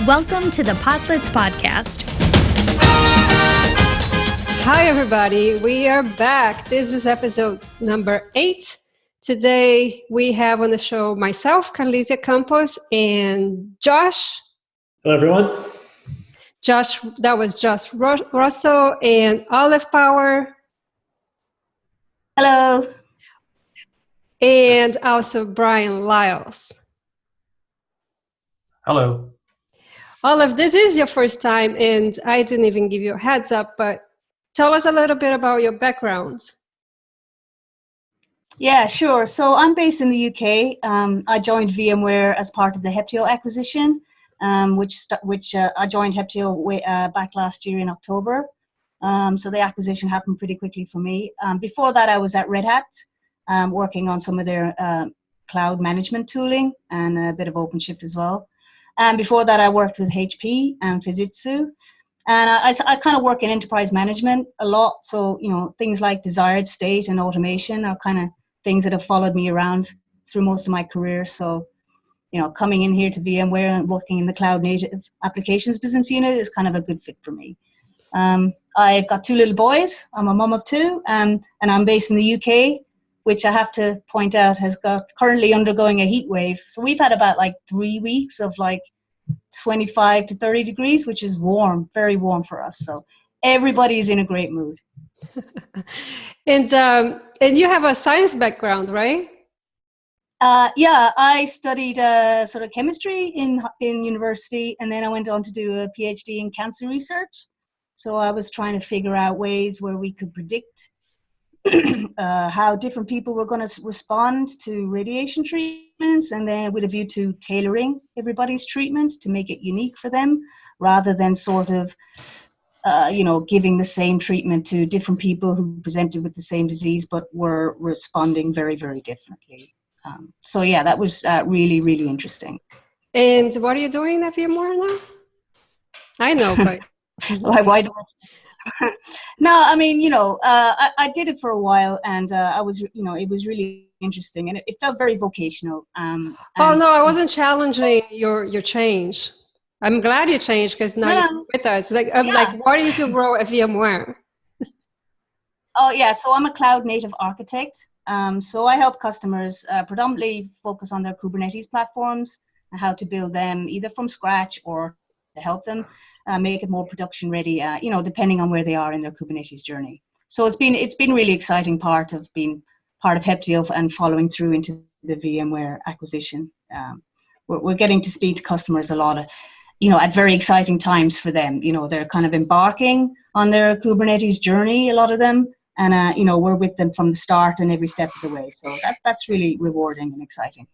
Welcome to the Podlets Podcast. Hi, everybody. We are back. This is episode number 8. Today, we have on the show myself, Carlisia Campos, and Josh. Hello, everyone. That was Josh Russell and Olive Power. Hello. And also Brian Lyles. Hello. Olive, this is your first time, and I didn't even give you a heads up, but tell us a little bit about your background. Yeah, sure. So I'm based in the UK. I joined VMware as part of the RTO acquisition, which I joined RTO back last year in October. So the acquisition happened pretty quickly for me. Before that, I was at Red Hat, working on some of their cloud management tooling and a bit of OpenShift as well. And before that, I worked with HP and Fujitsu. And I kind of work in enterprise management a lot. So, things like desired state and automation are kind of things that have followed me around through most of my career. So, coming in here to VMware and working in the cloud native applications business unit is kind of a good fit for me. I've got 2 little boys. I'm a mom of 2, and I'm based in the UK, which I have to point out has got currently undergoing a heat wave. So we've had about 3 weeks of 25 to 30 degrees, which is warm, very warm for us. So everybody's in a great mood. And you have a science background, right? Yeah, I studied sort of chemistry in university, and then I went on to do a PhD in cancer research. So I was trying to figure out ways where we could predict how different people were going to respond to radiation treatments, and then with a view to tailoring everybody's treatment to make it unique for them, rather than sort of, giving the same treatment to different people who presented with the same disease but were responding very, very differently. So yeah, that was really, really interesting. And what are you doing at VMware now? I know, but... Why don't No, I mean, I did it for a while, and I was, it was really interesting, and it felt very vocational. Oh no, I wasn't challenging your change. I'm glad you changed because now you're with us. What is your role at VMware? Oh yeah, so I'm a cloud native architect. So I help customers predominantly focus on their Kubernetes platforms and how to build them either from scratch or to help them make it more production ready, depending on where they are in their Kubernetes journey. So it's been really exciting part of being part of RTO and following through into the VMware acquisition. We're getting to speak to customers a lot, at very exciting times for them. They're kind of embarking on their Kubernetes journey, a lot of them, and we're with them from the start and every step of the way. So that's really rewarding and exciting.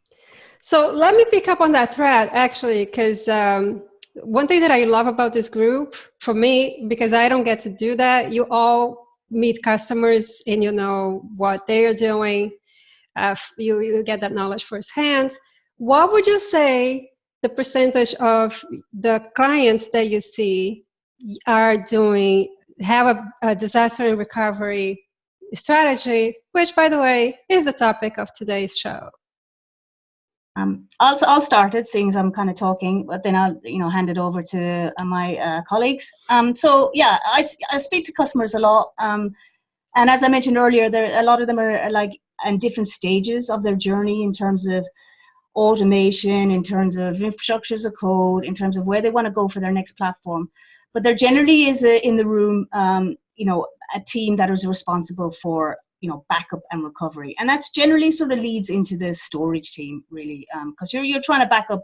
So let me pick up on that thread, actually, because one thing that I love about this group, for me, because I don't get to do that, you all meet customers and you know what they are doing. You get that knowledge firsthand. What would you say the percentage of the clients that you see have a disaster and recovery strategy, which, by the way, is the topic of today's show? I'll start it, seeing as I'm kind of talking, but then I'll hand it over to my colleagues. So yeah, I speak to customers a lot, and as I mentioned earlier, a lot of them are in different stages of their journey in terms of automation, in terms of infrastructures of code, in terms of where they want to go for their next platform. But there generally is in the room, a team that is responsible for backup and recovery. And that's generally sort of leads into the storage team, really, because you're trying to back up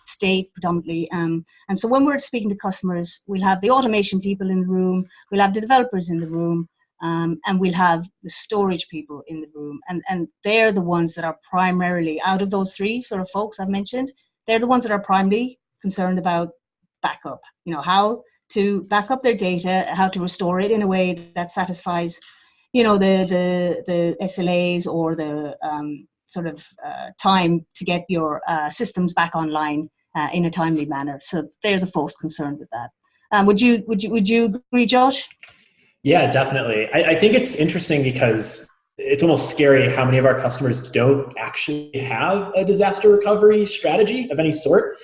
state predominantly. And so when we're speaking to customers, we'll have the automation people in the room, we'll have the developers in the room, and we'll have the storage people in the room. And they're the ones that are primarily, out of those 3 sort of folks I've mentioned, they're the ones that are primarily concerned about backup, how to back up their data, how to restore it in a way that satisfies the SLAs or the time to get your systems back online in a timely manner. So they're the folks concerned with that. Would you agree, Josh? Yeah, definitely. I think it's interesting because it's almost scary how many of our customers don't actually have a disaster recovery strategy of any sort.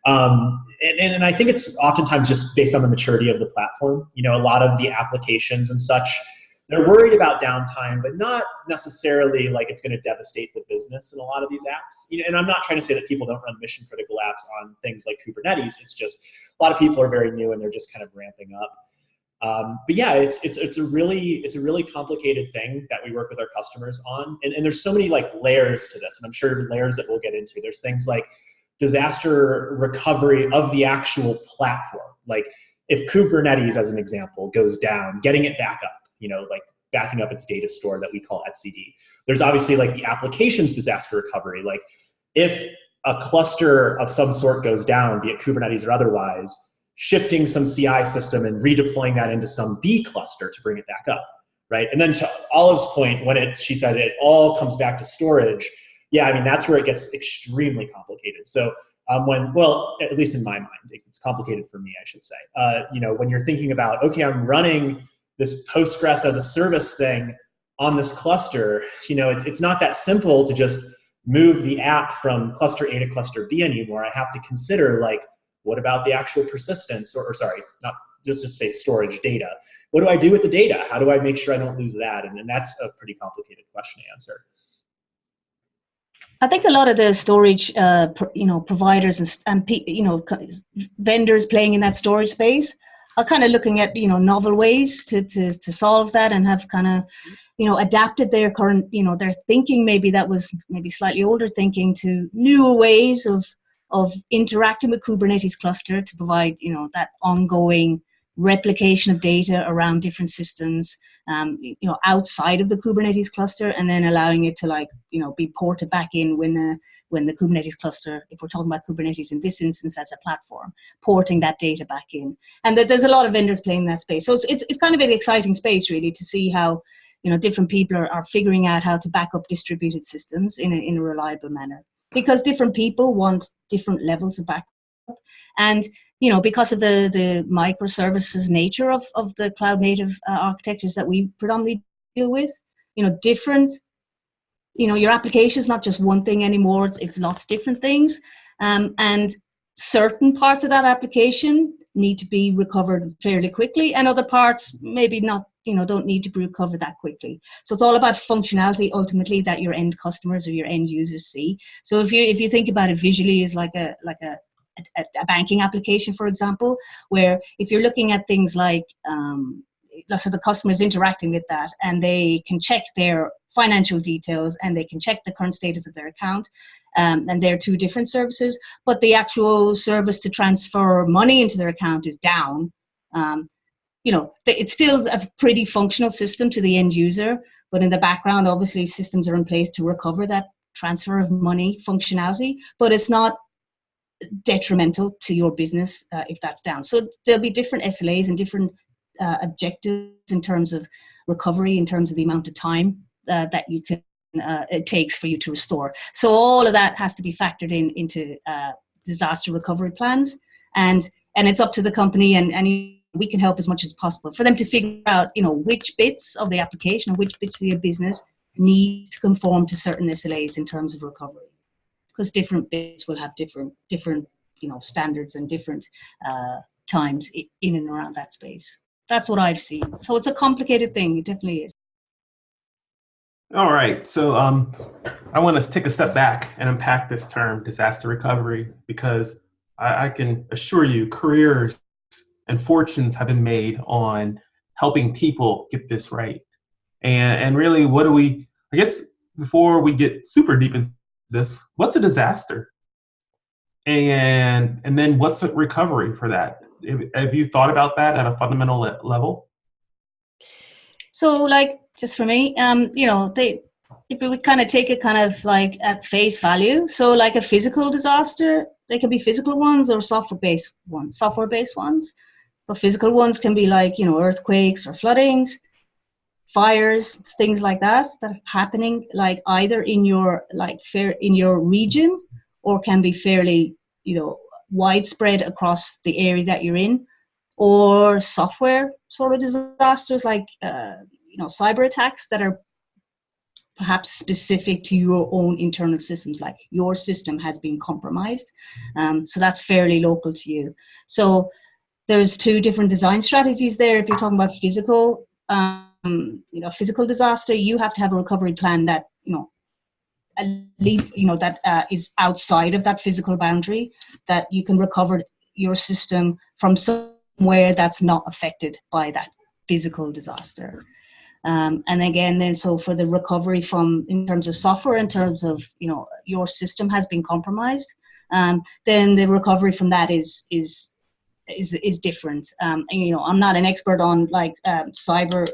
And I think it's oftentimes just based on the maturity of the platform. You know, a lot of the applications and such, they're worried about downtime, but not necessarily like it's going to devastate the business in a lot of these apps. You know, and I'm not trying to say that people don't run mission critical apps on things like Kubernetes. It's just a lot of people are very new and they're just kind of ramping up. But yeah, it's a really complicated thing that we work with our customers on, and there's so many like layers to this, and I'm sure layers that we'll get into. There's things like disaster recovery of the actual platform, like if Kubernetes, as an example, goes down, getting it back up, you know, like backing up its data store that we call etcd. There's obviously like the applications disaster recovery, like if a cluster of some sort goes down, be it Kubernetes or otherwise, shifting some CI system and redeploying that into some B cluster to bring it back up, right? And then to Olive's point, when she said it all comes back to storage, yeah, I mean, that's where it gets extremely complicated. So well, at least in my mind, it's complicated for me, I should say. You know, when you're thinking about, okay, I'm running this Postgres as a service thing on this cluster, you know, it's not that simple to just move the app from cluster A to cluster B anymore. I have to consider, like, what about the actual persistence, or sorry, not just to say storage data. What do I do with the data? How do I make sure I don't lose that? And that's a pretty complicated question to answer. I think a lot of the storage, providers and vendors playing in that storage space are kind of looking at, novel ways to solve that, and have kind of, adapted their current, their thinking, maybe that was maybe slightly older thinking, to newer ways of interacting with Kubernetes cluster to provide, that ongoing replication of data around different systems, outside of the Kubernetes cluster, and then allowing it to be ported back in when the Kubernetes cluster, if we're talking about Kubernetes in this instance as a platform, porting that data back in. And there's a lot of vendors playing in that space. So it's kind of an exciting space, really, to see how, different people are figuring out how to back up distributed systems in a reliable manner, because different people want different levels of backup. And because of the microservices nature of the cloud native architectures that we predominantly deal with, different, your application is not just one thing anymore, it's lots of different things. And certain parts of that application need to be recovered fairly quickly, and other parts maybe not, don't need to be recovered that quickly. So it's all about functionality ultimately that your end customers or your end users see. So if you think about it visually as like a banking application, for example, where if you're looking at things like, so the customer is interacting with that, and they can check their financial details and they can check the current status of their account, and they're two different services, but the actual service to transfer money into their account is down. It's still a pretty functional system to the end user, but in the background, obviously, systems are in place to recover that transfer of money functionality, but it's not detrimental to your business if that's down. So there'll be different SLAs and different objectives in terms of recovery, in terms of the amount of time that you can it takes for you to restore. So all of that has to be factored into disaster recovery plans, and it's up to the company, and we can help as much as possible for them to figure out which bits of the application or which bits of your business need to conform to certain SLAs in terms of recovery, because different bits will have different standards and different times in and around that space. That's what I've seen. So it's a complicated thing. It definitely is. All right. So I want to take a step back and unpack this term, disaster recovery, because I can assure you careers and fortunes have been made on helping people get this right. And really, I guess before we get super deep into this, what's a disaster? And then what's a recovery for that? Have you thought about that at a fundamental level? So, just for me, if we would kind of take it kind of like at face value, so like a physical disaster, they can be physical ones or software-based ones. But physical ones can be like, earthquakes or floodings, fires, things like that are happening like either in your in your region, or can be fairly, widespread across the area that you're in, or software sort of disasters like, cyber attacks that are perhaps specific to your own internal systems, like your system has been compromised. So that's fairly local to you. So there's two different design strategies there. If you're talking about physical, physical disaster, you have to have a recovery plan that, that is outside of that physical boundary, that you can recover your system from somewhere that's not affected by that physical disaster. And again, then so for the recovery from, in terms of software, in terms of, your system has been compromised, then the recovery from that is different. I'm not an expert on cyber,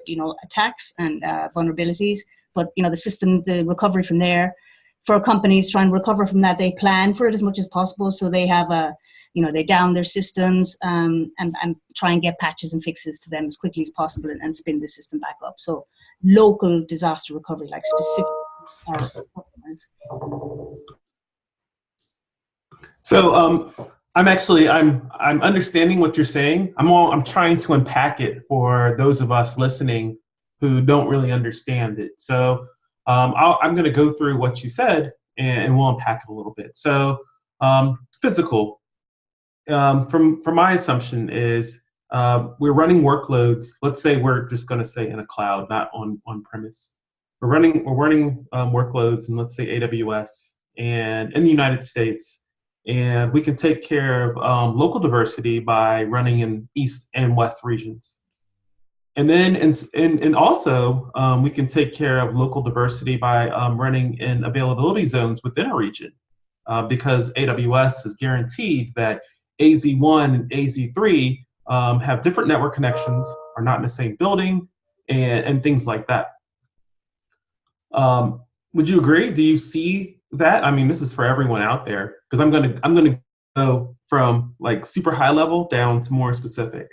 attacks and vulnerabilities, but the recovery from there, for companies trying to recover from that, they plan for it as much as possible. So they have they down their systems and try and get patches and fixes to them as quickly as possible and spin the system back up. So local disaster recovery, like specific our customers. So I'm understanding what you're saying. I'm trying to unpack it for those of us listening who don't really understand it. So I'm going to go through what you said and we'll unpack it a little bit. So physical. From my assumption is we're running workloads. Let's say we're just going to say in a cloud, not on premise. We're running workloads in, let's say, AWS and in the United States, and we can take care of local diversity by running in East and West regions. And then and also we can take care of local diversity by running in availability zones within a region, because AWS is guaranteed that AZ1 and AZ3 have different network connections, are not in the same building, and things like that. Would you agree? Do you see that? I mean, this is for everyone out there, because I'm gonna go from like super high level down to more specific.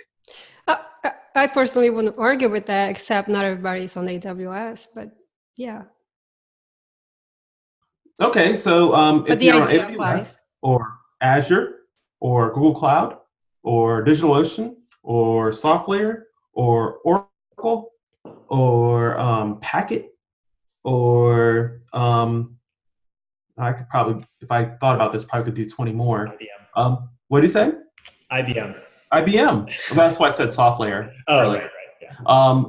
I personally wouldn't argue with that, except not everybody's on AWS, but yeah. Okay, so if you're on AWS or Azure or Google Cloud or DigitalOcean or SoftLayer or Oracle or Packet or I could probably, if I thought about this, probably could do 20 more. IBM. What did you say? IBM. IBM. Well, that's why I said SoftLayer. Oh, right. Yeah.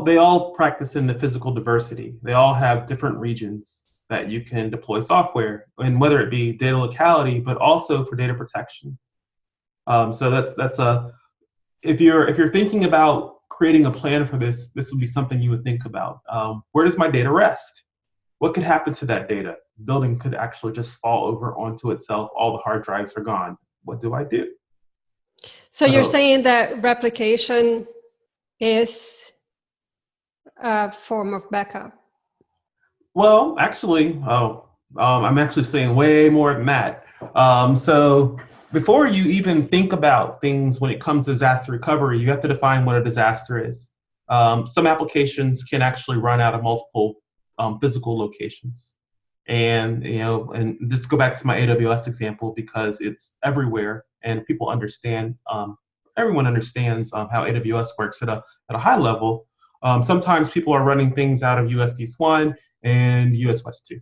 They all practice in the physical diversity. They all have different regions that you can deploy software, and whether it be data locality, but also for data protection. So that's if you're thinking about creating a plan for this would be something you would think about. Where does my data rest? What could happen to that data? The building could actually just fall over onto itself. All the hard drives are gone. What do I do? So you're saying that replication is a form of backup? Well, actually, I'm actually saying way more than that. So before you even think about things when it comes to disaster recovery, you have to define what a disaster is. Some applications can actually run out of multiple physical locations. And just go back to my AWS example, because it's everywhere and people understand, everyone understands how AWS works at a high level. Sometimes people are running things out of US East 1 and US West 2.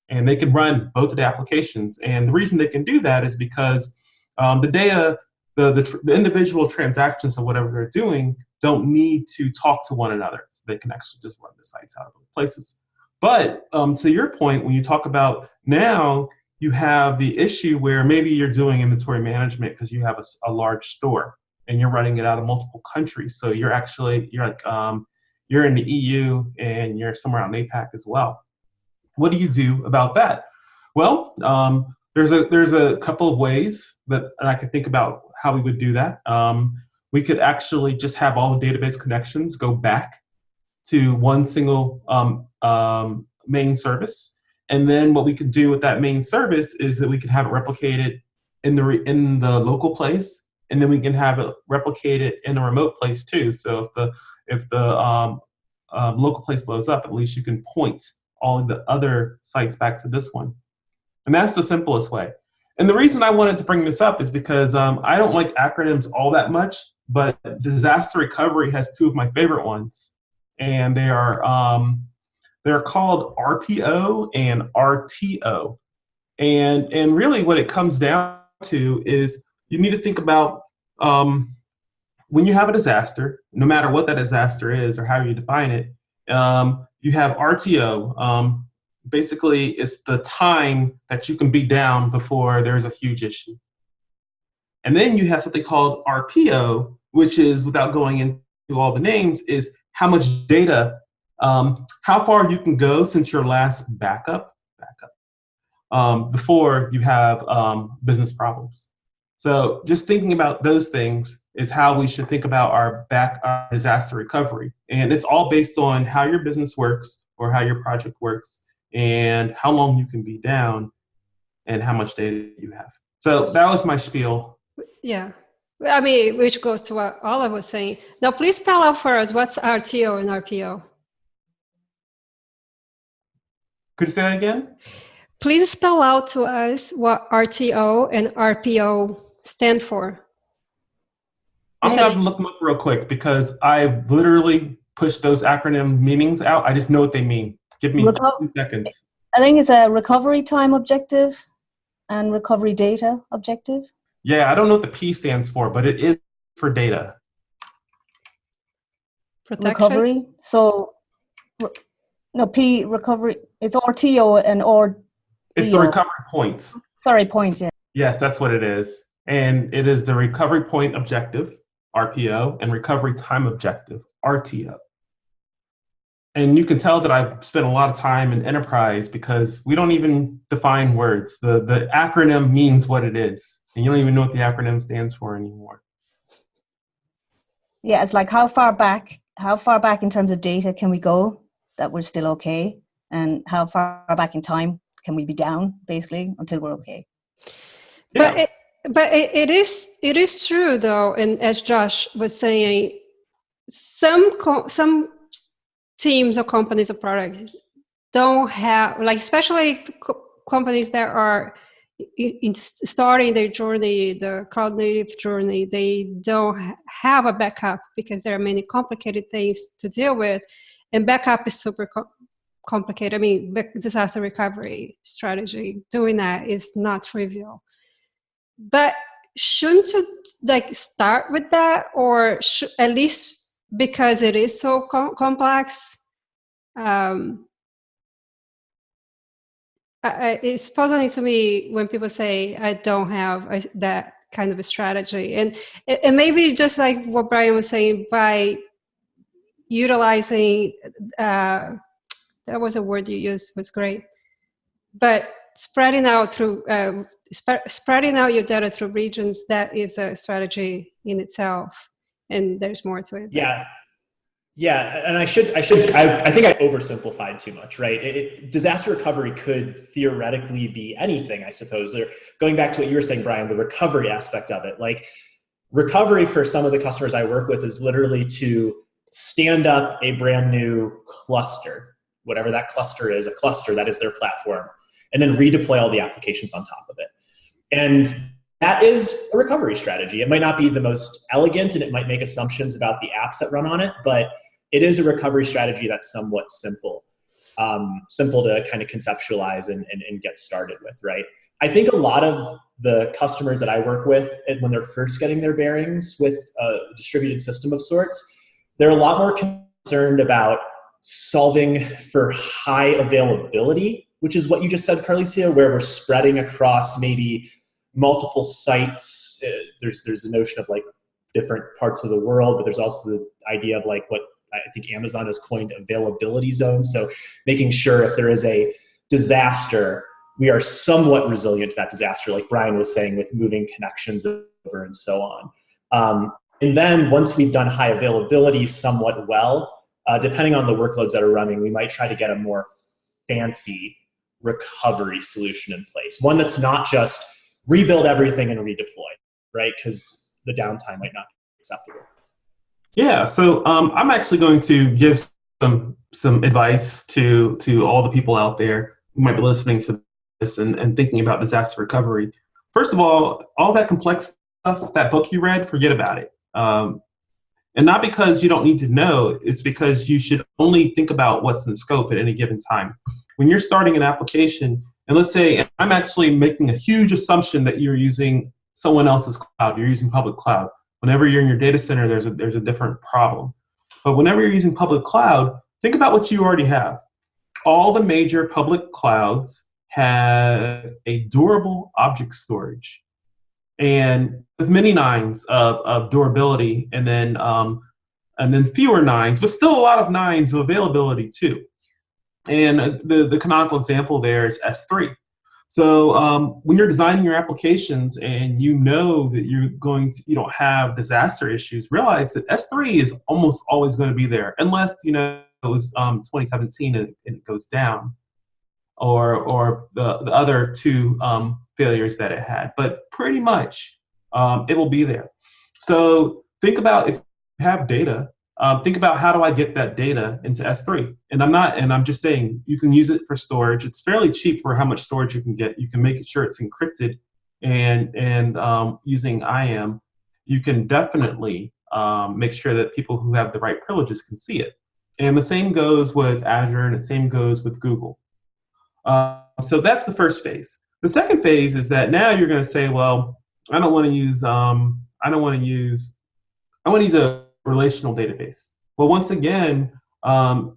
And they can run both of the applications. And the reason they can do that is because the data, the individual transactions of whatever they're doing don't need to talk to one another. So they can actually just run the sites out of those places. But to your point, when you talk about now, you have the issue where maybe you're doing inventory management because you have a large store and you're running it out of multiple countries. So you're in the EU and you're somewhere out in APAC as well. What do you do about that? Well, there's a couple of ways that I could think about how we would do that. We could actually just have all the database connections go back to one single main service. And then what we could do with that main service is that we could have it replicated in the local place, and then we can have it replicated in a remote place too. So if the local place blows up, at least you can point all of the other sites back to this one. And that's the simplest way. And the reason I wanted to bring this up is because I don't like acronyms all that much, but disaster recovery has two of my favorite ones. And they are They're called RPO and RTO. And really what it comes down to is you need to think about when you have a disaster, no matter what that disaster is or how you define it, you have RTO. Basically, it's the time that you can be down before there's a huge issue. And then you have something called RPO, which is, without going into all the names, is how much data, how far you can go since your last backup, before you have business problems. So just thinking about those things is how we should think about our disaster recovery. And it's all based on how your business works or how your project works and how long you can be down and how much data you have. So that was my spiel. Yeah. I mean, which goes to what Olive was saying. Now, please spell out for us, what's RTO and RPO? Could you say that again? Please spell out to us what RTO and RPO stand for. I'm going to have to look them up real quick because I've literally pushed those acronym meanings out. I just know what they mean. Give me 2 seconds. I think it's a recovery time objective and recovery data objective. Yeah, I don't know what the P stands for, but it is for data. Protection? Recovery. So, no, P, recovery. It's RTO and RDO. It's the recovery points. Sorry, point, yeah. Yes, that's what it is. And it is the recovery point objective, RPO, and recovery time objective, RTO. And you can tell that I've spent a lot of time in enterprise because we don't even define words. The acronym means what it is. And you don't even know what the acronym stands for anymore. Yeah, it's like how far back in terms of data can we go that we're still okay? And how far back in time can we be down, basically, until we're okay? Yeah. But it is true, though, and as Josh was saying, some teams or companies or products don't have, like, especially companies that are starting their journey, the cloud native journey, they don't have a backup because there are many complicated things to deal with, and backup is super complicated. I mean, disaster recovery strategy, doing that is not trivial. But shouldn't you start with that, or at least because it is so complex? It's puzzling to me when people say, I don't have that kind of a strategy. And maybe just like what Brian was saying, by utilizing, that was a word you used, was great, but spreading out spreading out your data through regions, that is a strategy in itself, and there's more to it. Yeah, and I think I oversimplified too much, right? Disaster recovery could theoretically be anything, I suppose. Going back to what you were saying, Brian, the recovery aspect of it. Like, recovery for some of the customers I work with is literally to stand up a brand new cluster, whatever that cluster is, a cluster that is their platform, and then redeploy all the applications on top of it. And that is a recovery strategy. It might not be the most elegant, and it might make assumptions about the apps that run on it, but it is a recovery strategy that's somewhat simple to kind of conceptualize and get started with, right? I think a lot of the customers that I work with, when they're first getting their bearings with a distributed system of sorts, they're a lot more concerned about solving for high availability, which is what you just said, Carlicia, where we're spreading across maybe multiple sites. There's a notion of like different parts of the world, but there's also the idea of like what I think Amazon has coined availability zones. So making sure if there is a disaster, we are somewhat resilient to that disaster, like Brian was saying, with moving connections over and so on. And then once we've done high availability somewhat well, depending on the workloads that are running, we might try to get a more fancy recovery solution in place. One that's not just rebuild everything and redeploy, right? Because the downtime might not be acceptable. Yeah, so I'm actually going to give some advice to all the people out there who might be listening to this and thinking about disaster recovery. First of all that complex stuff, that book you read, forget about it. And not because you don't need to know, it's because you should only think about what's in scope at any given time. When you're starting an application, and let's say I'm actually making a huge assumption that you're using someone else's cloud, you're using public cloud. Whenever you're in your data center, there's a different problem. But whenever you're using public cloud, think about what you already have. All the major public clouds have a durable object storage, and with many nines of durability, and then fewer nines, but still a lot of nines of availability too. And the canonical example there is S3. So when you're designing your applications and you know that you don't have disaster issues, realize that S3 is almost always going to be there, unless it was 2017 and it goes down, or the other two failures that it had. But pretty much it will be there. So think about, if you have data, think about, how do I get that data into S3? And I'm just saying, you can use it for storage. It's fairly cheap for how much storage you can get. You can make sure it's encrypted, and using IAM, you can definitely make sure that people who have the right privileges can see it. And the same goes with Azure, and the same goes with Google. So that's the first phase. The second phase is that now you're going to say, well, I want to use a relational database. Well, once again,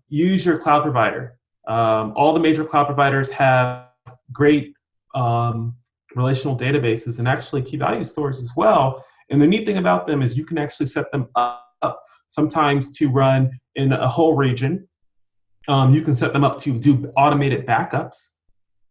use your cloud provider. All the major cloud providers have great relational databases, and actually key value stores as well. And the neat thing about them is you can actually set them up sometimes to run in a whole region. You can set them up to do automated backups.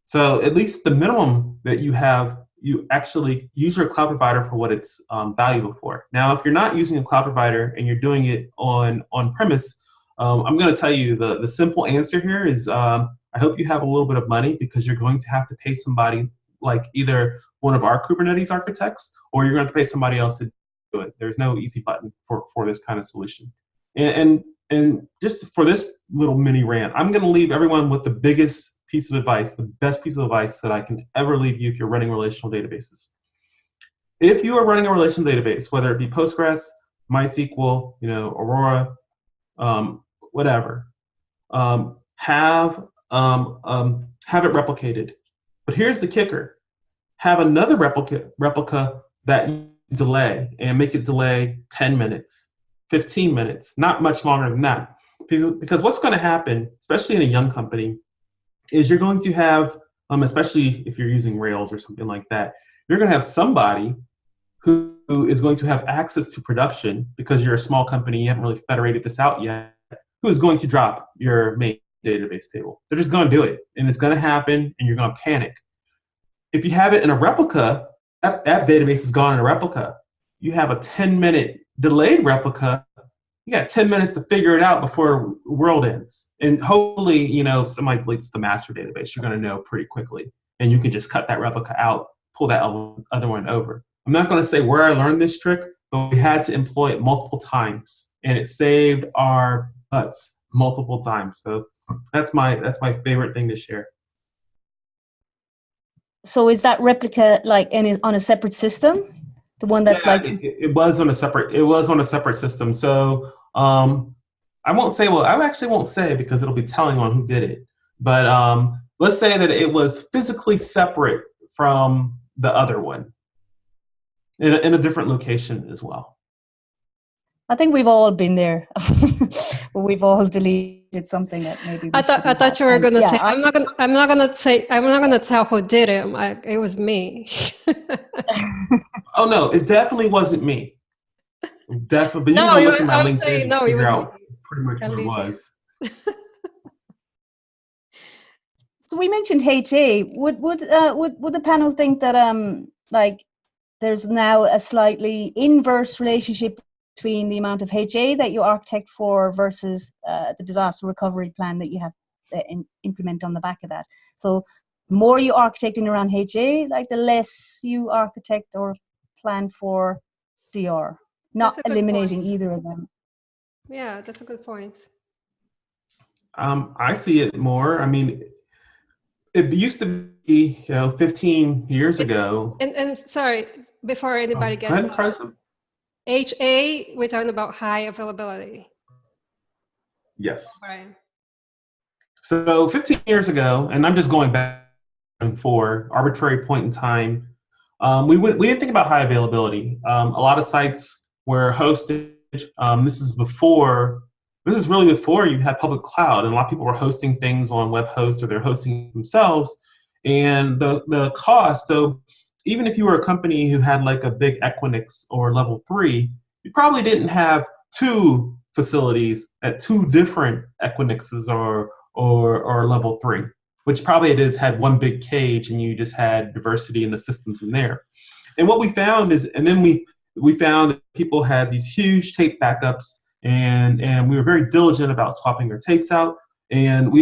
So at least the minimum that you have, you actually use your cloud provider for what it's valuable for. Now, if you're not using a cloud provider and you're doing it on-premise, I'm going to tell you the simple answer here is I hope you have a little bit of money, because you're going to have to pay somebody, like either one of our Kubernetes architects, or you're going to pay somebody else to do it. There's no easy button for this kind of solution. And just for this little mini rant, I'm going to leave everyone with the biggest piece of advice, the best piece of advice that I can ever leave you if you're running relational databases. If you are running a relational database, whether it be Postgres, MySQL, Aurora, whatever, have it replicated. But here's the kicker: have another replica that you delay, and make it delay 10 minutes, 15 minutes, not much longer than that. Because what's going to happen, especially in a young company, is you're going to have, especially if you're using Rails or something like that, you're going to have somebody who is going to have access to production, because you're a small company, you haven't really federated this out yet, who is going to drop your main database table. They're just going to do it, and it's going to happen, and you're going to panic. If you have it in a replica, that database is gone in a replica. You have a 10-minute delayed replica. You got 10 minutes to figure it out before the world ends. And hopefully, if somebody deletes the master database, you're going to know pretty quickly. And you can just cut that replica out, pull that other one over. I'm not going to say where I learned this trick, but we had to employ it multiple times. And it saved our butts multiple times. So that's my favorite thing to share. So is that replica on a separate system? The one that's it was on a separate system. So I actually won't say, because it'll be telling on who did it. But let's say that it was physically separate from the other one in a different location as well. I think we've all been there. We've all deleted something that maybe. I thought you were going to say, I'm not going to tell who did it. It was me. Oh no, it definitely wasn't me. Definitely, but you can look at my LinkedIn and figure out pretty much what it was. So we mentioned HA. Would the panel think that there's now a slightly inverse relationship between the amount of HA that you architect for versus the disaster recovery plan that you have to implement on the back of that? So more you architecting around HA, the less you architect or plan for DR, not eliminating either of them. Yeah, that's a good point. I see it more. I mean, it used to be, 15 years ago. And sorry, before anybody gets HA, we're talking about high availability. Yes. Right. So 15 years ago, and I'm just going back for arbitrary point in time, we didn't think about high availability. A lot of sites were hosted. This is really before you had public cloud, and a lot of people were hosting things on web hosts or they're hosting themselves. And the cost, so even if you were a company who had like a big Equinix or level 3, you probably didn't have 2 facilities at 2 different Equinixes or level 3, which probably had one big cage and you just had diversity in the systems in there. And what we found is, and then we found that people had these huge tape backups, and we were very diligent about swapping our tapes out. And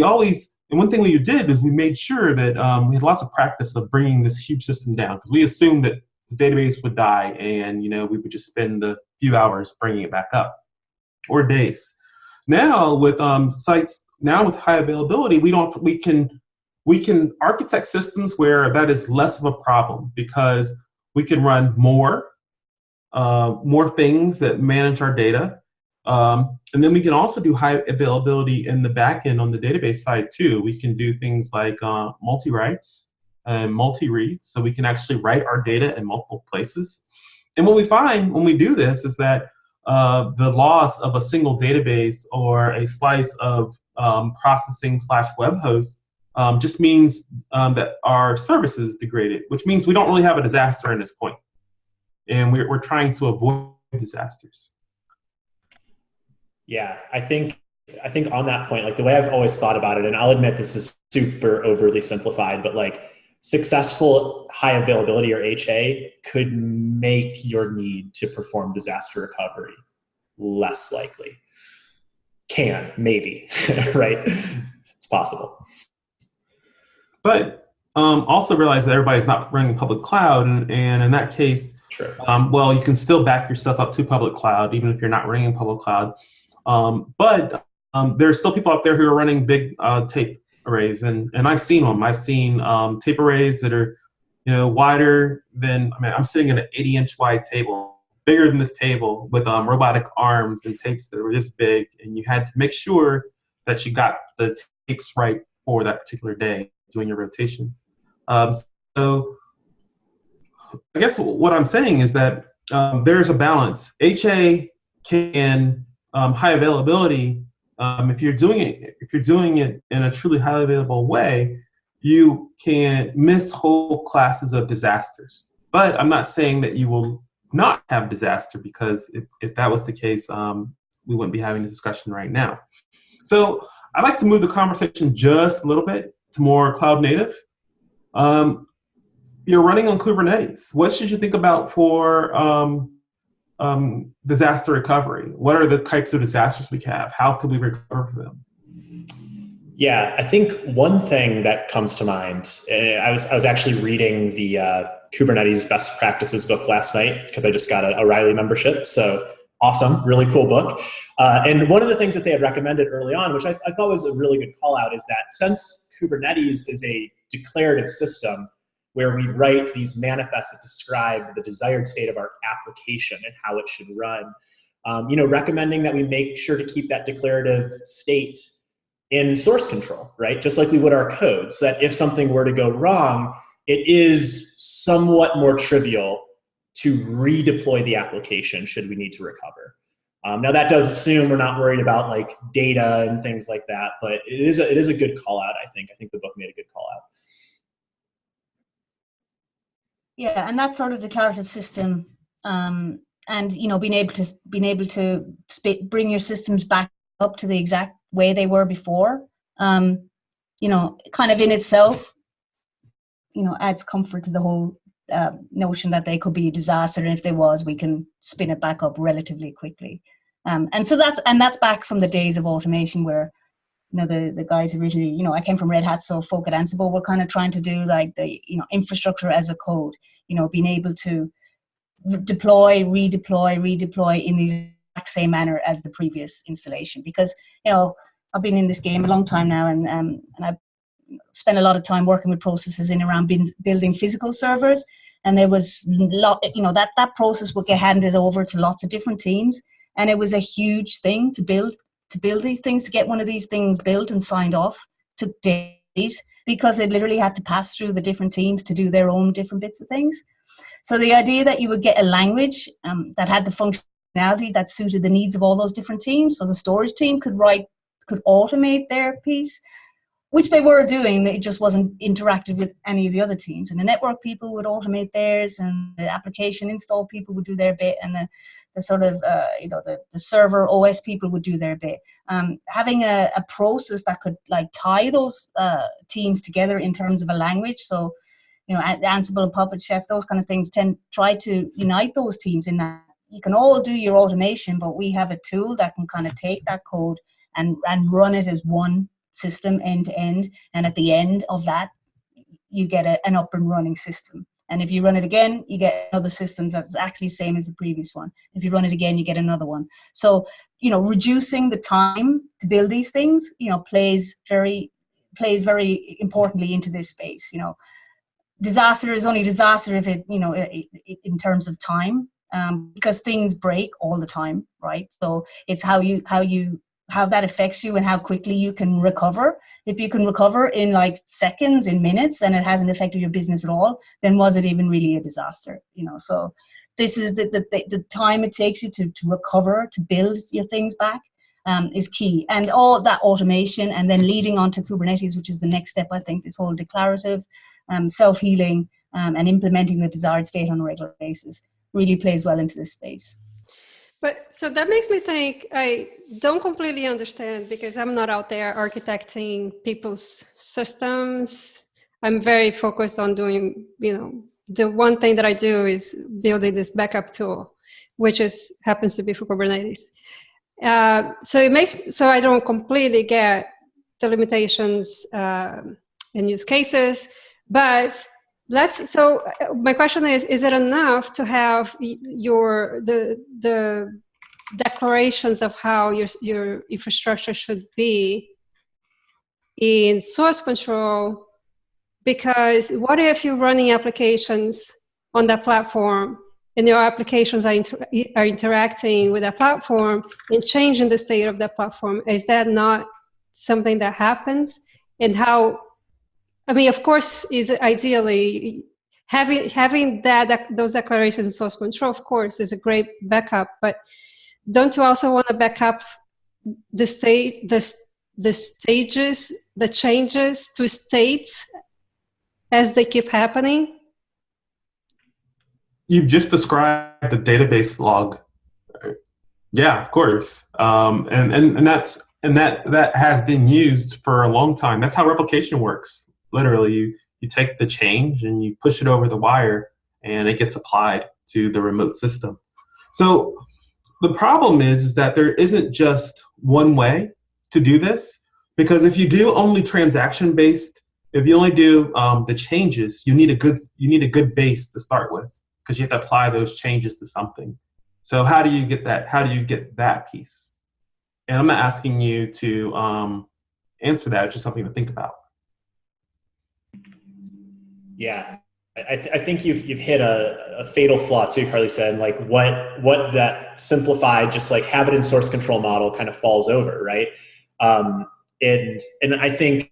one thing we did is we made sure that we had lots of practice of bringing this huge system down, because we assumed that the database would die and we would just spend a few hours bringing it back up, or days. Now with sites, now with high availability, we can architect systems where that is less of a problem, because we can run more things that manage our data. And then we can also do high availability in the back end on the database side too. We can do things like multi-writes and multi-reads, so we can actually write our data in multiple places. And what we find when we do this is that the loss of a single database or a slice of processing/web host just means that our service is degraded, which means we don't really have a disaster at this point. And we're trying to avoid disasters. Yeah, I think on that point, like the way I've always thought about it, and I'll admit this is super overly simplified, but like successful high availability, or HA, could make your need to perform disaster recovery less likely. Maybe, right? It's possible. But also realize that everybody's not running public cloud, and in that case, true. Well, you can still back your stuff up to public cloud, even if you're not running in public cloud. But there's still people out there who are running big tape arrays, and I've seen them. I've seen tape arrays that are, wider than, I'm sitting in an 80-inch wide table, bigger than this table, with robotic arms and tapes that were this big, and you had to make sure that you got the tapes right for that particular day doing your rotation. So I guess what I'm saying is that there's a balance. HA can high availability. If you're doing it in a truly highly available way, you can miss whole classes of disasters. But I'm not saying that you will not have disaster, because if that was the case, we wouldn't be having this discussion right now. So I'd like to move the conversation just a little bit to more cloud native. You're running on Kubernetes. What should you think about for disaster recovery? What are the types of disasters we have? How can we recover from them? Yeah, I think one thing that comes to mind, I was actually reading the Kubernetes best practices book last night, because I just got a Riley membership. So awesome, really cool book. And one of the things that they had recommended early on, which I thought was a really good call out, is that since Kubernetes is a declarative system where we write these manifests that describe the desired state of our application and how it should run, recommending that we make sure to keep that declarative state in source control, right? Just like we would our code, so that if something were to go wrong, it is somewhat more trivial to redeploy the application should we need to recover. Now that does assume we're not worried about like data and things like that, but it is a good call out. I think the book made a good call out. Yeah, and that sort of declarative system, and being able to bring your systems back up to the exact way they were before, kind of in itself, adds comfort to the whole notion that they could be a disaster, and if there was, we can spin it back up relatively quickly. And so that's back from the days of automation where, the guys originally, I came from Red Hat, so Folk at Ansible were kind of trying to do like the, infrastructure as a code, being able to deploy, redeploy in the exact same manner as the previous installation. Because, I've been in this game a long time now, and I've spent a lot of time working with processes in around building physical servers. and there was that process would get handed over to lots of different teams, and it was a huge thing to build these things, to get one of these things built and signed off. Took days, because it literally had to pass through the different teams to do their own different bits of things. So the idea that you would get a language that had the functionality that suited the needs of all those different teams, so the storage team could automate their piece, which they were doing, it just wasn't interacted with any of the other teams. And the network people would automate theirs, and the application install people would do their bit, and the sort of, the server OS people would do their bit. Having a process that could like tie those teams together in terms of a language. So, Ansible and Puppet Chef, those kind of things try to unite those teams in that you can all do your automation, but we have a tool that can kind of take that code and run it as one system end to end. And at the end of that, you get an up and running system. And if you run it again, you get another system that's actually the same as the previous one. If you run it again, you get another one. So, reducing the time to build these things, plays very importantly into this space. Disaster is only disaster if it, in terms of time, because things break all the time, right? So it's how that affects you and how quickly you can recover. If you can recover in like seconds, in minutes, and it hasn't affected your business at all, then was it even really a disaster? So this is the time it takes you to recover, to build your things back, is key. And all that automation, and then leading on to Kubernetes, which is the next step, I think, this whole declarative, self-healing, and implementing the desired state on a regular basis really plays well into this space. But so that makes me think, I don't completely understand, because I'm not out there architecting people's systems. I'm very focused on doing, the one thing that I do is building this backup tool, which happens to be for Kubernetes. So I don't completely get the limitations and use cases, but so my question is it enough to have the declarations of how your infrastructure should be in source control? Because what if you're running applications on that platform and your applications are interacting with that platform and changing the state of that platform? Is that not something that happens? And how? I mean, of course, is ideally having those declarations in source control, of course, is a great backup. But don't you also want to back up the stages, the changes to states as they keep happening? You've just described the database log. Yeah, of course, and that has been used for a long time. That's how replication works. Literally, you take the change and you push it over the wire, and it gets applied to the remote system. So the problem is that there isn't just one way to do this, because if you do only transaction-based, if you only do the changes, you need a good base to start with, because you have to apply those changes to something. So how do you get that? How do you get that piece? And I'm not asking you to answer that. It's just something to think about. Yeah, I think you've hit a fatal flaw too, Carly said, like what that simplified, just like have it in source control model kind of falls over, right? And I think,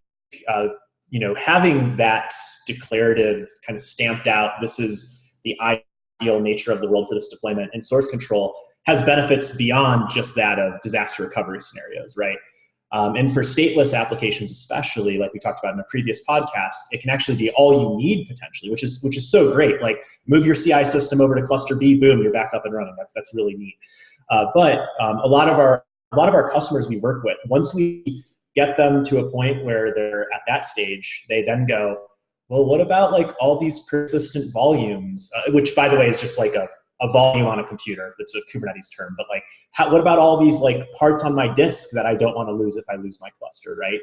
having that declarative kind of stamped out, this is the ideal nature of the world for this deployment, and source control has benefits beyond just that of disaster recovery scenarios, right? And for stateless applications, especially, like we talked about in a previous podcast, it can actually be all you need potentially, which is so great. Like move your CI system over to cluster B, boom, you're back up and running. That's really neat. But a lot of our customers we work with, once we get them to a point where they're at that stage, they then go, well, what about like all these persistent volumes, which by the way is just like a volume on a computer. That's a Kubernetes term, but like, what about all these like parts on my disk that I don't want to lose if I lose my cluster, right?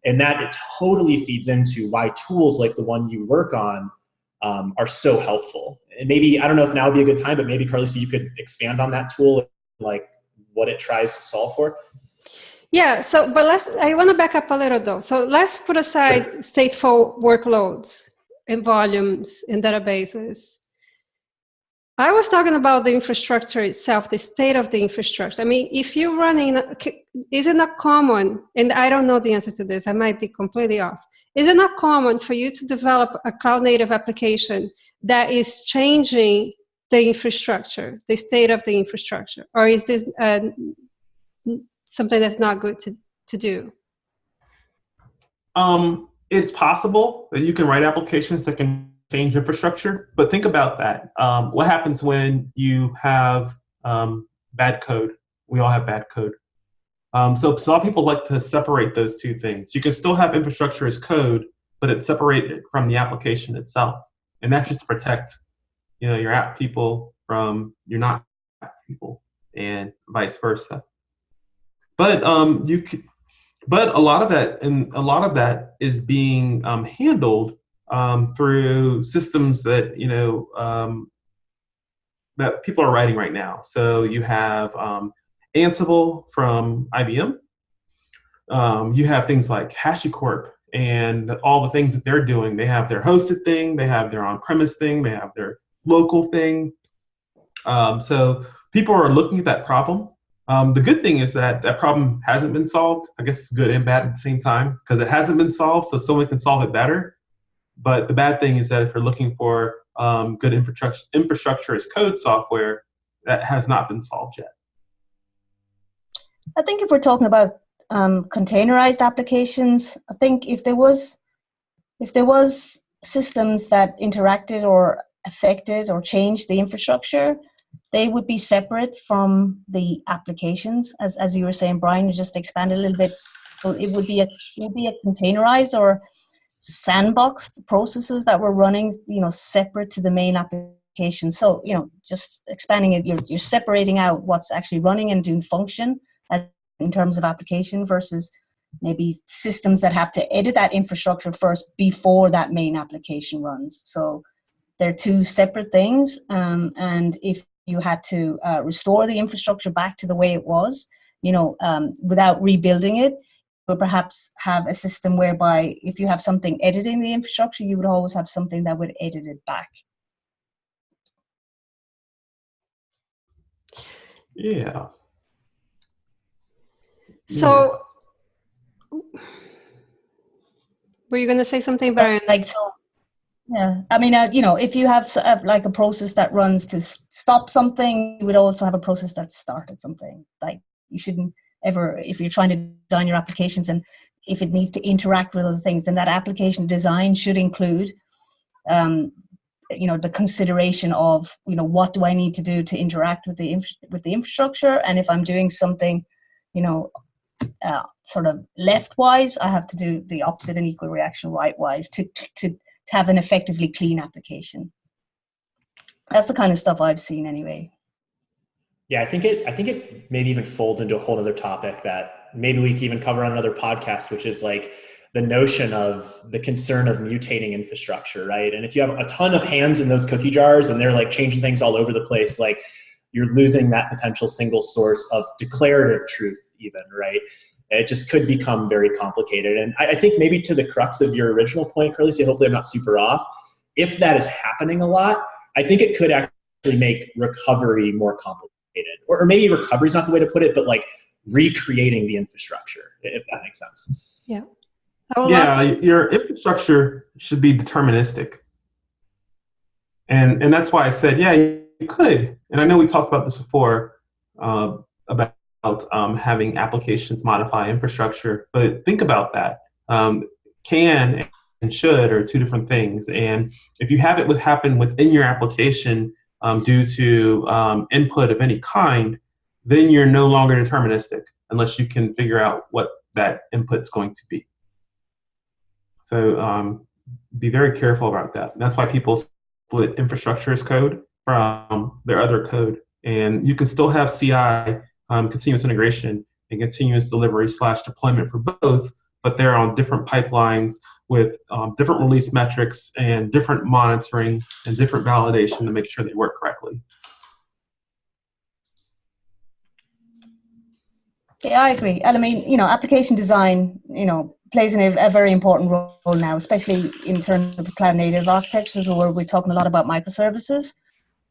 And that it totally feeds into why tools like the one you work on are so helpful. And maybe, I don't know if now would be a good time, but maybe Carly, so you could expand on that tool, like what it tries to solve for. Yeah, but I want to back up a little though. So let's put aside stateful workloads and volumes and databases. I was talking about the infrastructure itself, the state of the infrastructure. I mean, if you're running, is it not common, and I don't know the answer to this, I might be completely off. Is it not common for you to develop a cloud native application that is changing the infrastructure, the state of the infrastructure? Or is this something that's not good to do? It's possible that you can write applications that can change infrastructure, but think about that. What happens when you have bad code? We all have bad code. So a lot of people like to separate those two things. You can still have infrastructure as code, but it's separated from the application itself, and that's just to protect, your app people from your not app people, and vice versa. But but a lot of that is being handled through systems that that people are writing right now. So you have Ansible from IBM. You have things like HashiCorp and all the things that they're doing. They have their hosted thing, they have their on-premise thing, they have their local thing. So people are looking at that problem. The good thing is that problem hasn't been solved. I guess it's good and bad at the same time, because it hasn't been solved, so someone can solve it better. But the bad thing is that if you're looking for good infrastructure as code software, that has not been solved yet. I think if we're talking about containerized applications, I think if there was systems that interacted or affected or changed the infrastructure, they would be separate from the applications. As you were saying, Brian, you just expanded a little bit. So it would be a containerized or sandboxed processes that were running, separate to the main application. So, just expanding it, you're separating out what's actually running and doing function in terms of application versus maybe systems that have to edit that infrastructure first before that main application runs. So they're two separate things. And if you had to restore the infrastructure back to the way it was, without rebuilding it, or perhaps have a system whereby if you have something editing the infrastructure, you would always have something that would edit it back. Yeah. So, were you going to say something, Brian? Yeah. I mean, if you have like a process that runs to stop something, you would also have a process that started something. Like, you shouldn't ever, if you're trying to design your applications and if it needs to interact with other things, then that application design should include, the consideration of, what do I need to do to interact with the infrastructure? And if I'm doing something, sort of left-wise, I have to do the opposite and equal reaction right-wise to have an effectively clean application. That's the kind of stuff I've seen anyway. Yeah, I think it maybe even folds into a whole other topic that maybe we can even cover on another podcast, which is like the notion of the concern of mutating infrastructure, right? And if you have a ton of hands in those cookie jars and they're like changing things all over the place, like you're losing that potential single source of declarative truth even, right? It just could become very complicated. And I think maybe to the crux of your original point, Carly, hopefully I'm not super off. If that is happening a lot, I think it could actually make recovery more complicated. Or maybe recovery is not the way to put it, but like recreating the infrastructure, if that makes sense. Yeah. Your infrastructure should be deterministic. And that's why I said, yeah, you could. And I know we talked about this before about having applications modify infrastructure, but think about that. Can and should are two different things. And if you have it happen within your application due to input of any kind, then you're no longer deterministic unless you can figure out what that input's going to be. So be very careful about that. That's why people split infrastructure as code from their other code. And you can still have CI, continuous integration, and continuous delivery / deployment for both, but they're on different pipelines with different release metrics and different monitoring and different validation to make sure they work correctly. Yeah, I agree. And I mean, application design, plays a very important role now, especially in terms of cloud native architectures, where we're talking a lot about microservices.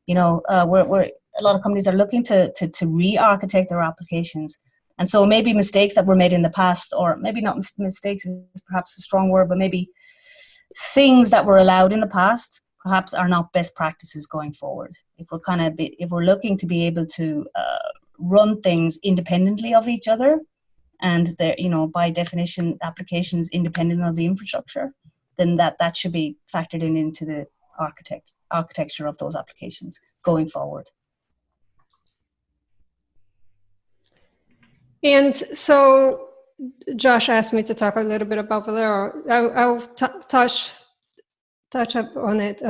we're a lot of companies are looking to re-architect their applications. And so maybe mistakes that were made in the past, or maybe not mistakes is perhaps a strong word, but maybe things that were allowed in the past perhaps are not best practices going forward. If we're looking to be able to run things independently of each other, and they're, by definition, applications independent of the infrastructure, then that should be factored into the architecture of those applications going forward. And so Josh asked me to talk a little bit about Valero. I'll touch up on it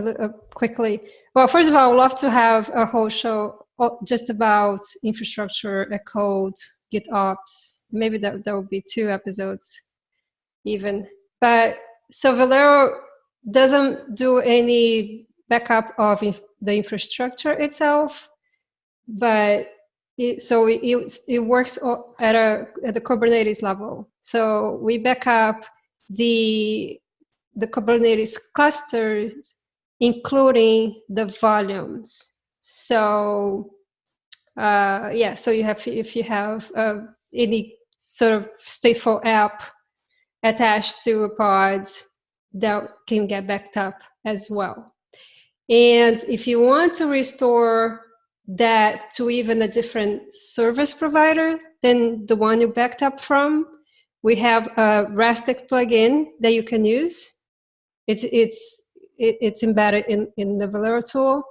quickly. Well, first of all, I would love to have a whole show just about infrastructure, code, GitOps. Maybe that will be 2 episodes even. But so Valero doesn't do any backup of the infrastructure itself, but it works at the Kubernetes level. So we back up the Kubernetes clusters, including the volumes. So so if you have any sort of stateful app attached to a pod, that can get backed up as well. And if you want to restore that to even a different service provider than the one you backed up from, we have a Rastic plugin that you can use. It's embedded in the Valero tool,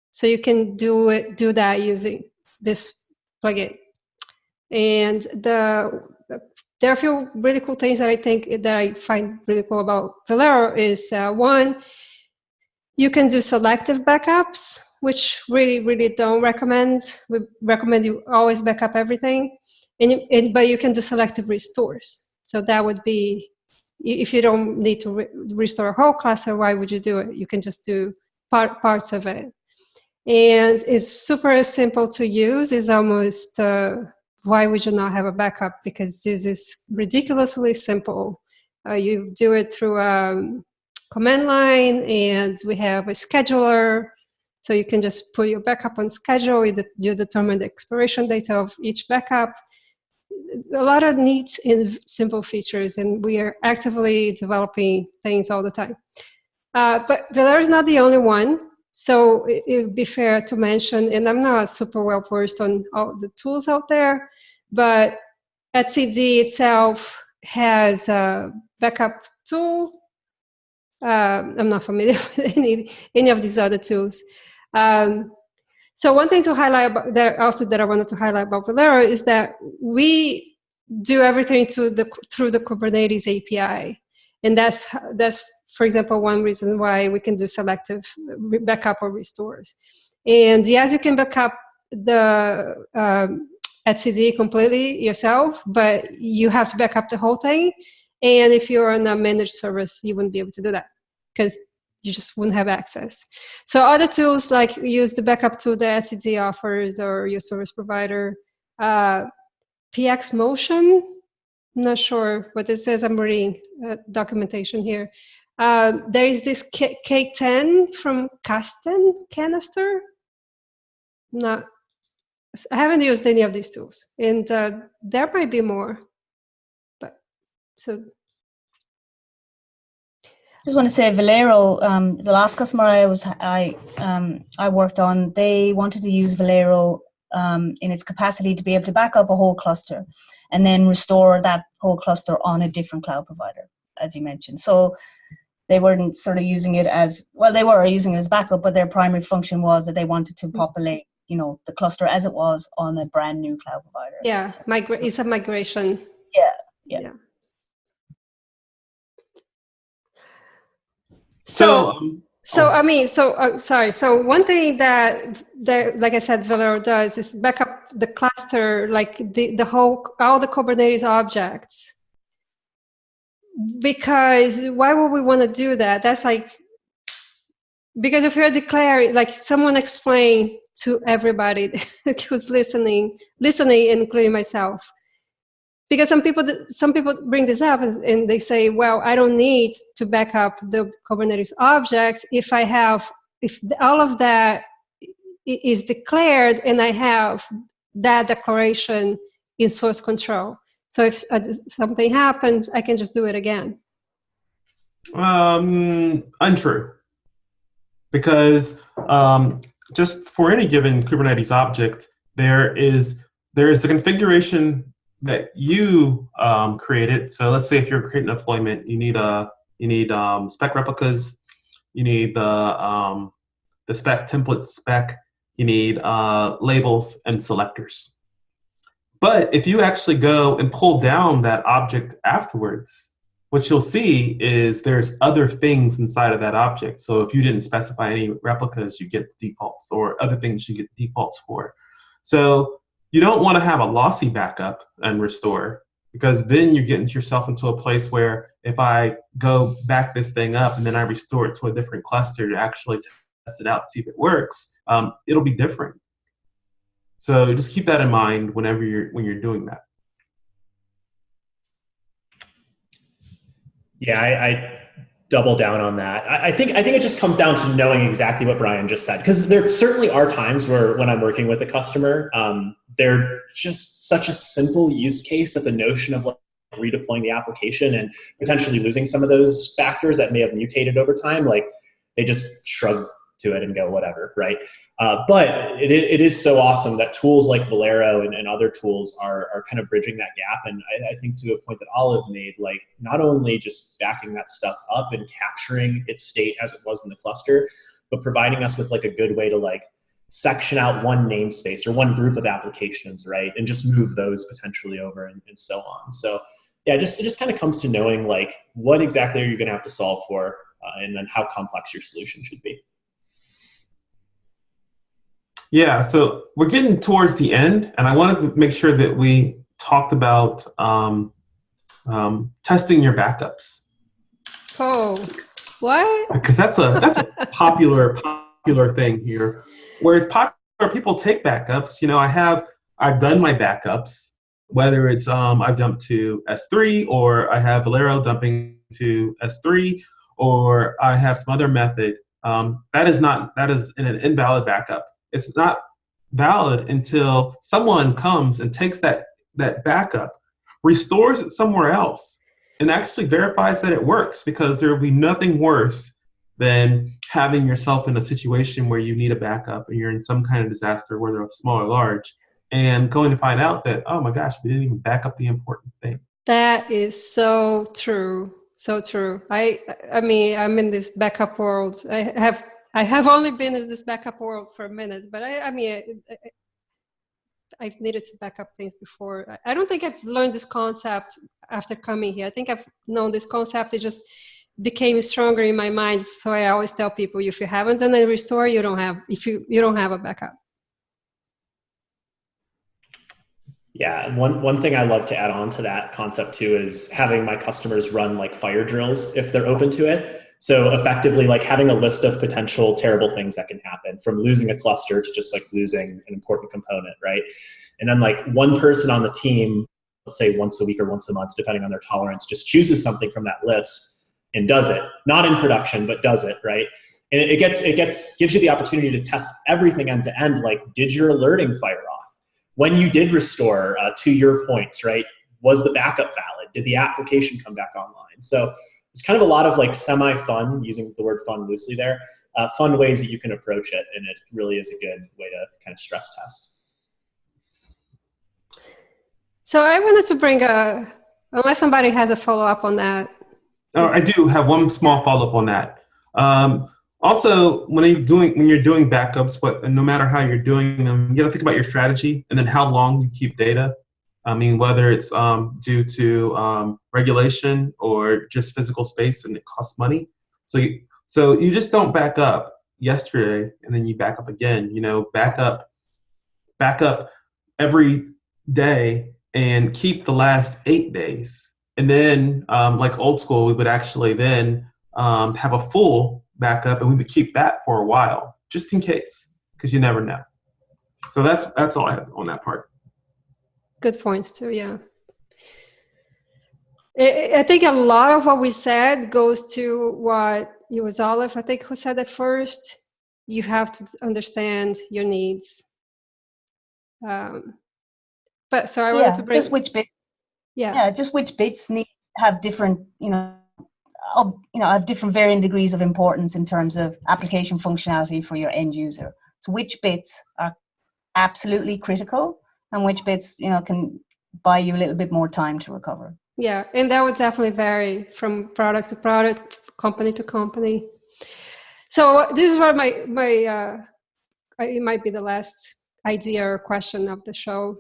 so you can do that using this plugin. And there are a few really cool things that I find really cool about Valero is one, you can do selective backups, which really don't recommend. We recommend you always back up everything, but you can do selective restores. So that would be, if you don't need to restore a whole cluster, why would you do it? You can just do parts of it. And it's super simple to use. It's almost, why would you not have a backup? Because this is ridiculously simple. You do it through a command line, and we have a scheduler. So you can just put your backup on schedule. You determine the expiration date of each backup. A lot of neat and simple features, and we are actively developing things all the time. But Valero is not the only one. So it would be fair to mention, and I'm not super well versed on all the tools out there, but etcd itself has a backup tool. I'm not familiar with any of these other tools. So one thing to highlight that I wanted to highlight about Valero is that we do everything through the Kubernetes API, and that's for example one reason why we can do selective backup or restores. And yes, you can back up the etcd completely yourself, but you have to back up the whole thing. And if you're on a managed service, you wouldn't be able to do that because you just wouldn't have access. So other tools like use the backup tool the etcd offers or your service provider. PX Motion, I'm not sure what it says. I'm reading documentation here. There is this K10 from Canister. I haven't used any of these tools, and there might be more. But so. Just want to say Valero, the last customer I worked on, they wanted to use Valero in its capacity to be able to back up a whole cluster and then restore that whole cluster on a different cloud provider, as you mentioned. So they weren't sort of using it as, well, they were using it as backup, but their primary function was that they wanted to populate, the cluster as it was on a brand new cloud provider. Yeah, it's a migration. Yeah. So one thing that like I said, Valero does is back up the cluster, like all the Kubernetes objects. Because why would we want to do that? That's because if you're declaring, like someone explained to everybody who's listening, including myself. Because some people bring this up and they say, well, I don't need to back up the Kubernetes objects if all of that is declared, and I have that declaration in source control. So if something happens, I can just do it again. Untrue. Because just for any given Kubernetes object, there is the configuration that you created. So let's say if you're creating a deployment, you need spec replicas, you need the spec template spec, you need labels and selectors. But if you actually go and pull down that object afterwards, what you'll see is there's other things inside of that object. So if you didn't specify any replicas, you get defaults, or other things you get defaults for. So you don't want to have a lossy backup and restore, because then you're getting yourself into a place where if I go back this thing up and then I restore it to a different cluster to actually test it out to see if it works, it'll be different. So just keep that in mind when you're doing that. Yeah, I double down on that. I think it just comes down to knowing exactly what Brian just said, because there certainly are times where when I'm working with a customer, they're just such a simple use case that the notion of like redeploying the application and potentially losing some of those factors that may have mutated over time, like they just shrug to it and go whatever, right? But it is so awesome that tools like Valero and other tools are kind of bridging that gap. And I think to a point that Olive made, like not only just backing that stuff up and capturing its state as it was in the cluster, but providing us with like a good way to like section out one namespace or one group of applications, right? And just move those potentially over and so on. So yeah, it just kind of comes to knowing like what exactly are you going to have to solve for, and then how complex your solution should be. Yeah, so we're getting towards the end, and I wanted to make sure that we talked about testing your backups. Oh, what? Because that's a popular thing here, where it's popular. People take backups. You know, I've done my backups, whether it's I've dumped to S3, or I have Valero dumping to S3, or I have some other method. That is an invalid backup. It's not valid until someone comes and takes that backup, restores it somewhere else, and actually verifies that it works, because there will be nothing worse than having yourself in a situation where you need a backup and you're in some kind of disaster, whether it's small or large, and going to find out that, oh my gosh, we didn't even back up the important thing. That is so true. So true. I mean, I'm in this backup world. I have only been in this backup world for a minute, but I've needed to back up things before. I don't think I've learned this concept after coming here. I think I've known this concept. It just became stronger in my mind. So I always tell people, if you haven't done a restore, you don't have a backup. Yeah, one thing I love to add on to that concept too is having my customers run like fire drills if they're open to it. So effectively, like having a list of potential terrible things that can happen, from losing a cluster to just like losing an important component, right? And then like one person on the team, let's say once a week or once a month, depending on their tolerance, just chooses something from that list and does it. Not in production, but does it, right? And it gives you the opportunity to test everything end to end. Like, did your alerting fire off? When you did restore, to your points, right? Was the backup valid? Did the application come back online? So it's kind of a lot of like semi-fun, using the word fun loosely there, fun ways that you can approach it. And it really is a good way to kind of stress test. So I wanted to bring unless somebody has a follow-up on that. Oh, I do have one small follow-up on that. Also, when you're doing backups, no matter how you're doing them, you got to think about your strategy and then how long you keep data. I mean, whether it's due to regulation or just physical space and it costs money. So you just don't back up yesterday and then you back up again. You know, back up every day and keep the last 8 days. And then, like old school, we would actually then have a full backup, and we would keep that for a while, just in case, because you never know. So that's all I have on that part. Good points too, yeah. I think a lot of what we said goes to what it was Olive, I think, who said it first. you have to understand your needs. But so I wanted to bring just which bit. Yeah, just which bits need have different, have different varying degrees of importance in terms of application functionality for your end user. So which bits are absolutely critical, and which bits, can buy you a little bit more time to recover. Yeah, and that would definitely vary from product to product, company to company. So this is what it might be the last idea or question of the show.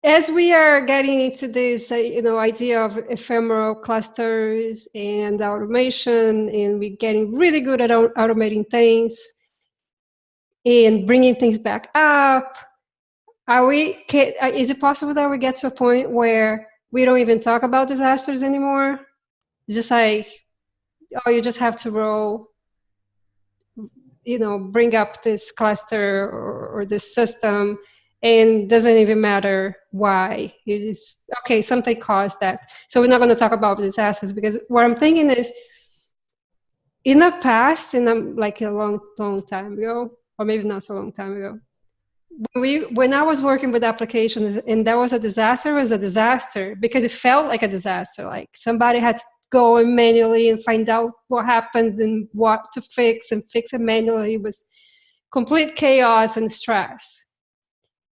As we are getting into this, idea of ephemeral clusters and automation, and we're getting really good at automating things and bringing things back up, is it possible that we get to a point where we don't even talk about disasters anymore? It's just like, you just have to roll, bring up this cluster or this system, and doesn't even matter why. Something caused that. So we're not going to talk about disasters, because what I'm thinking is, in the past, like a long, long time ago, or maybe not so long time ago, when I was working with applications and there was a disaster, it was a disaster because it felt like a disaster. Like somebody had to go in manually and find out what happened and what to fix and fix it manually. It was complete chaos and stress.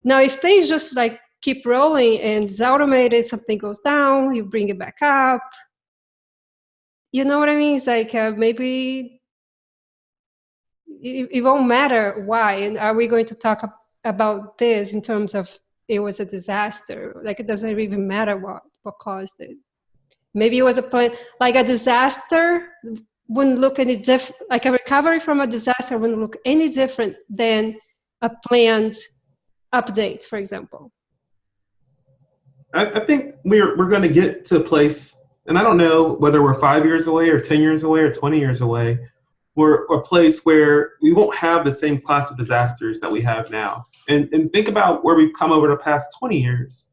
Now, if things just like keep rolling and it's automated, something goes down, you bring it back up. You know what I mean? It's like maybe it won't matter why. And are we going to talk about this in terms of it was a disaster? Like it doesn't even matter what caused it. Maybe it was like a disaster wouldn't look any different. Like a recovery from a disaster wouldn't look any different than a planned update, for example. I think we're going to get to a place, and I don't know whether we're 5 years away or 10 years away or 20 years away, we're a place where we won't have the same class of disasters that we have now. And think about where we've come over the past 20 years.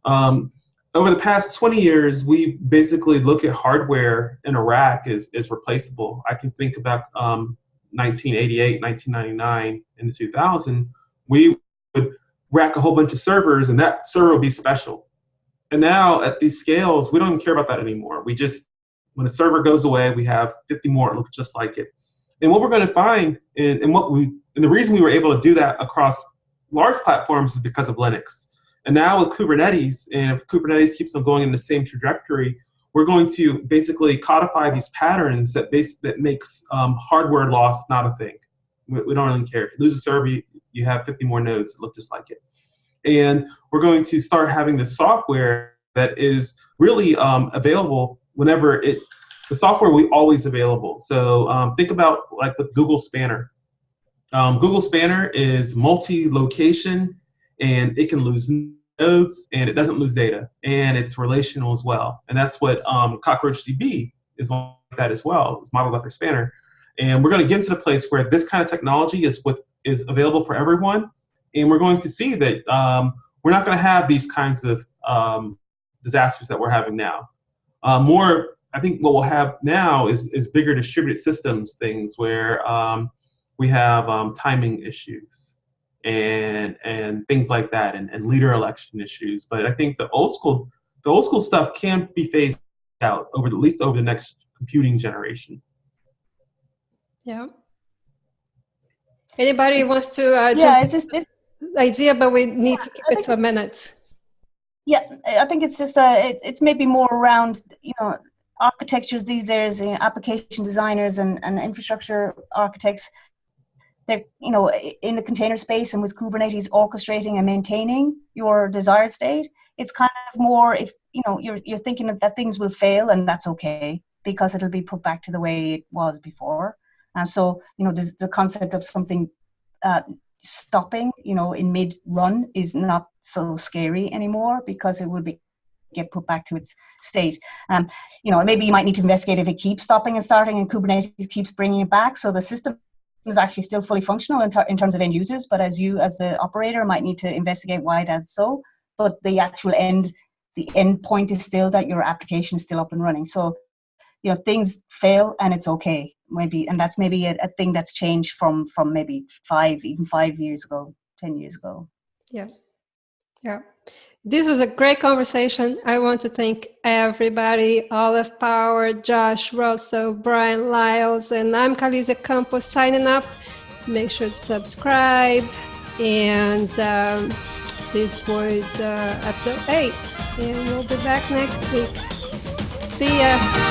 Over the past 20 years, we basically look at hardware in a rack as replaceable. I can think about 1988, 1999, and 2000. We would rack a whole bunch of servers, and that server would be special. And now at these scales, we don't even care about that anymore. We just, when a server goes away, we have 50 more that look just like it. And what we're going to find, and the reason we were able to do that across large platforms is because of Linux. And now with Kubernetes, and if Kubernetes keeps on going in the same trajectory, we're going to basically codify these patterns that makes hardware loss not a thing. We don't really care. If you lose a server, you have 50 more nodes that look just like it. And we're going to start having the software that is really available whenever the software will be always available. So think about like with Google Spanner. Google Spanner is multi-location, and it can lose nodes, and it doesn't lose data, and it's relational as well. And that's what CockroachDB is like that as well. It's modeled after Spanner. And we're going to get into the place where this kind of technology is available for everyone. And we're going to see that we're not going to have these kinds of disasters that we're having now. I think what we'll have now is bigger distributed systems things where we have timing issues and things like that, and leader election issues. But I think the old school stuff can be phased out at least over the next computing generation. Yeah. Anybody wants to it's just idea, but we need to keep it to a minute. Yeah, I think it's just it's maybe more around architectures these days, application designers and infrastructure architects. They're in the container space, and with Kubernetes orchestrating and maintaining your desired state, it's kind of more if you're thinking that things will fail, and that's okay because it'll be put back to the way it was before. And so the concept of something stopping in mid-run is not so scary anymore because it will get put back to its state. Maybe you might need to investigate if it keeps stopping and starting and Kubernetes keeps bringing it back. So the system is actually still fully functional in terms of end users, but as the operator might need to investigate why that's so. But the actual end point is still that your application is still up and running. So things fail and it's okay. Maybe, and that's maybe a thing that's changed from maybe 5 years ago, 10 years ago. Yeah. This was a great conversation. I want to thank everybody, Olive Power, Josh Russell, Brian Lyles, and I'm Kalizia Campos signing up. Make sure to subscribe. And this was episode 8. And we'll be back next week. See ya.